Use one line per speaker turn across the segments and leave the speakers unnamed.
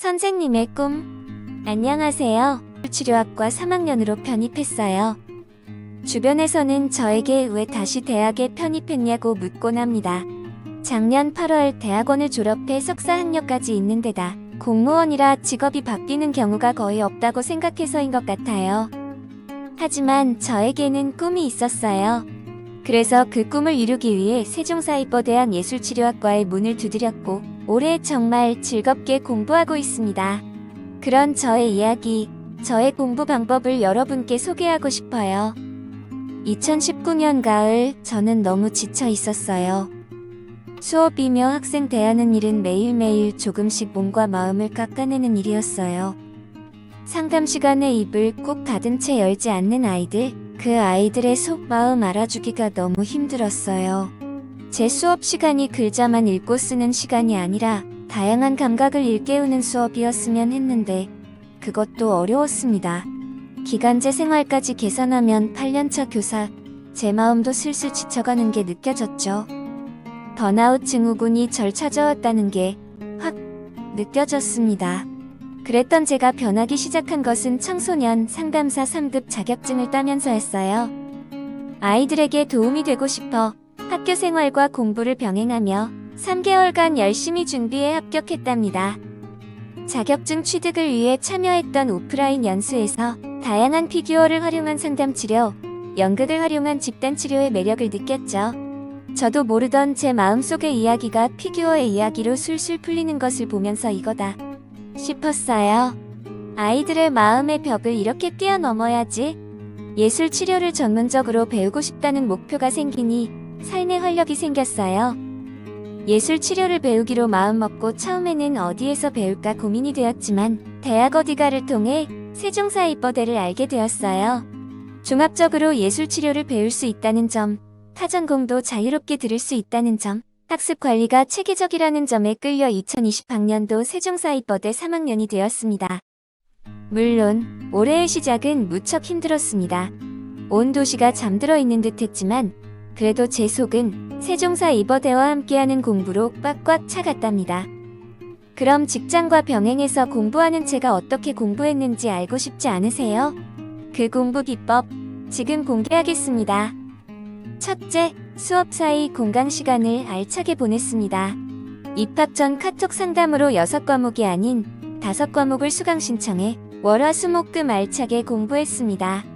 선생님의 꿈. 안녕하세요. 치료학과 3학년으로 편입했어요. 주변에서는 저에게 왜 다시 대학에 편입했냐고 묻곤 합니다. 작년 8월 대학원을 졸업해 석사 학력까지 있는 데다 공무원이라 직업이 바뀌는 경우가 거의 없다고 생각해서인 것 같아요. 하지만 저에게는 꿈이 있었어요. 그래서 그 꿈을 이루기 위해 세종사이버대학 예술치료학과에 문을 두드렸고 올해 정말 즐겁게 공부하고 있습니다. 그런 저의 이야기, 저의 공부 방법을 여러분께 소개하고 싶어요. 2019년 가을 저는 너무 지쳐 있었어요. 수업이며 학생 대하는 일은 매일매일 조금씩 몸과 마음을 깎아내는 일이었어요. 상담 시간에 입을 꼭 닫은 채 열지 않는 아이들, 그 아이들의 속마음 알아주기가 너무 힘들었어요. 제 수업 시간이 글자만 읽고 쓰는 시간이 아니라 다양한 감각을 일깨우는 수업이었으면 했는데 그것도 어려웠습니다. 기간제 생활까지 계산하면 8년차 교사, 제 마음도 슬슬 지쳐가는 게 느껴졌죠. 번아웃 증후군이 절 찾아왔다는 게 확 느껴졌습니다. 그랬던 제가 변하기 시작한 것은 청소년 상담사 3급 자격증을 따면서였어요. 아이들에게 도움이 되고 싶어 학교 생활과 공부를 병행하며 3개월간 열심히 준비해 합격했답니다. 자격증 취득을 위해 참여했던 오프라인 연수에서 다양한 피규어를 활용한 상담치료, 연극을 활용한 집단치료의 매력을 느꼈죠. 저도 모르던 제 마음속의 이야기가 피규어의 이야기로 술술 풀리는 것을 보면서 이거다 싶었어요. 아이들의 마음의 벽을 이렇게 뛰어넘어야지. 예술 치료를 전문적으로 배우고 싶다는 목표가 생기니 삶의 활력이 생겼어요. 예술 치료를 배우기로 마음먹고 처음에는 어디에서 배울까 고민이 되었지만 대학 어디가를 통해 세종사이버대를 알게 되었어요. 종합적으로 예술 치료를 배울 수 있다는 점, 타전공도 자유롭게 들을 수 있다는 점, 학습 관리가 체계적이라는 점에 끌려 2020학년도 세종사이버대 3학년이 되었습니다. 물론 올해의 시작은 무척 힘들었습니다. 온 도시가 잠들어 있는 듯 했지만 그래도 제 속은 세종사이버대와 함께하는 공부로 꽉꽉 차갔답니다. 그럼 직장과 병행해서 공부하는 제가 어떻게 공부했는지 알고 싶지 않으세요? 그 공부 기법 지금 공개하겠습니다. 첫째, 수업 사이 공강 시간을 알차게 보냈습니다. 입학 전 카톡 상담으로 6과목이 아닌 5과목을 수강 신청해 월화수목금 알차게 공부했습니다.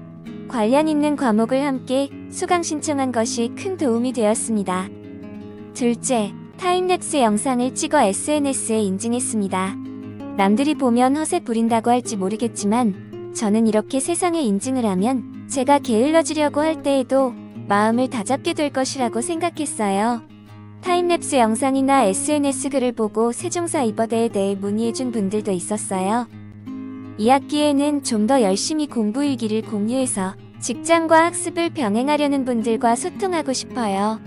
관련 있는 과목을 함께 수강 신청한 것이 큰 도움이 되었습니다. 둘째, 타임랩스 영상을 찍어 SNS에 인증했습니다. 남들이 보면 허세 부린다고 할지 모르겠지만 저는 이렇게 세상에 인증을 하면 제가 게을러지려고 할 때에도 마음을 다잡게 될 것이라고 생각했어요. 타임랩스 영상이나 SNS 글을 보고 세종사이버대에 대해 문의해준 분들도 있었어요. 2학기에는 좀 더 열심히 공부 일기를 공유해서 직장과 학습을 병행하려는 분들과 소통하고 싶어요.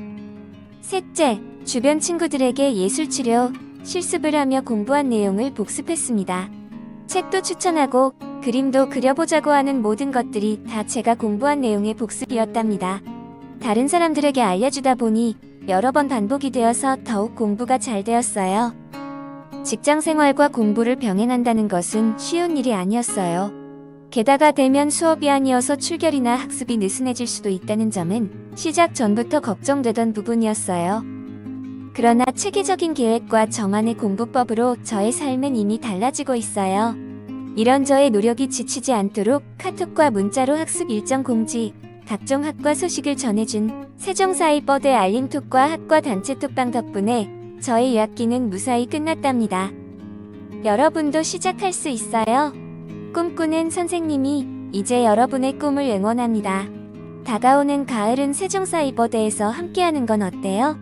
셋째, 주변 친구들에게 예술치료, 실습을 하며 공부한 내용을 복습했습니다. 책도 추천하고 그림도 그려보자고 하는 모든 것들이 다 제가 공부한 내용의 복습이었답니다. 다른 사람들에게 알려주다 보니 여러 번 반복이 되어서 더욱 공부가 잘 되었어요. 직장 생활과 공부를 병행한다는 것은 쉬운 일이 아니었어요. 게다가 대면 수업이 아니어서 출결이나 학습이 느슨해질 수도 있다는 점은 시작 전부터 걱정되던 부분이었어요. 그러나 체계적인 계획과 저만의 공부법으로 저의 삶은 이미 달라지고 있어요. 이런 저의 노력이 지치지 않도록 카톡과 문자로 학습 일정 공지, 각종 학과 소식을 전해준 세종사이버대 알림톡과 학과 단체 톡방 덕분에 저의 2학기는 무사히 끝났답니다. 여러분도 시작할 수 있어요. 꿈꾸는 선생님이 이제 여러분의 꿈을 응원합니다. 다가오는 가을은 세종사이버대에서 함께하는 건 어때요?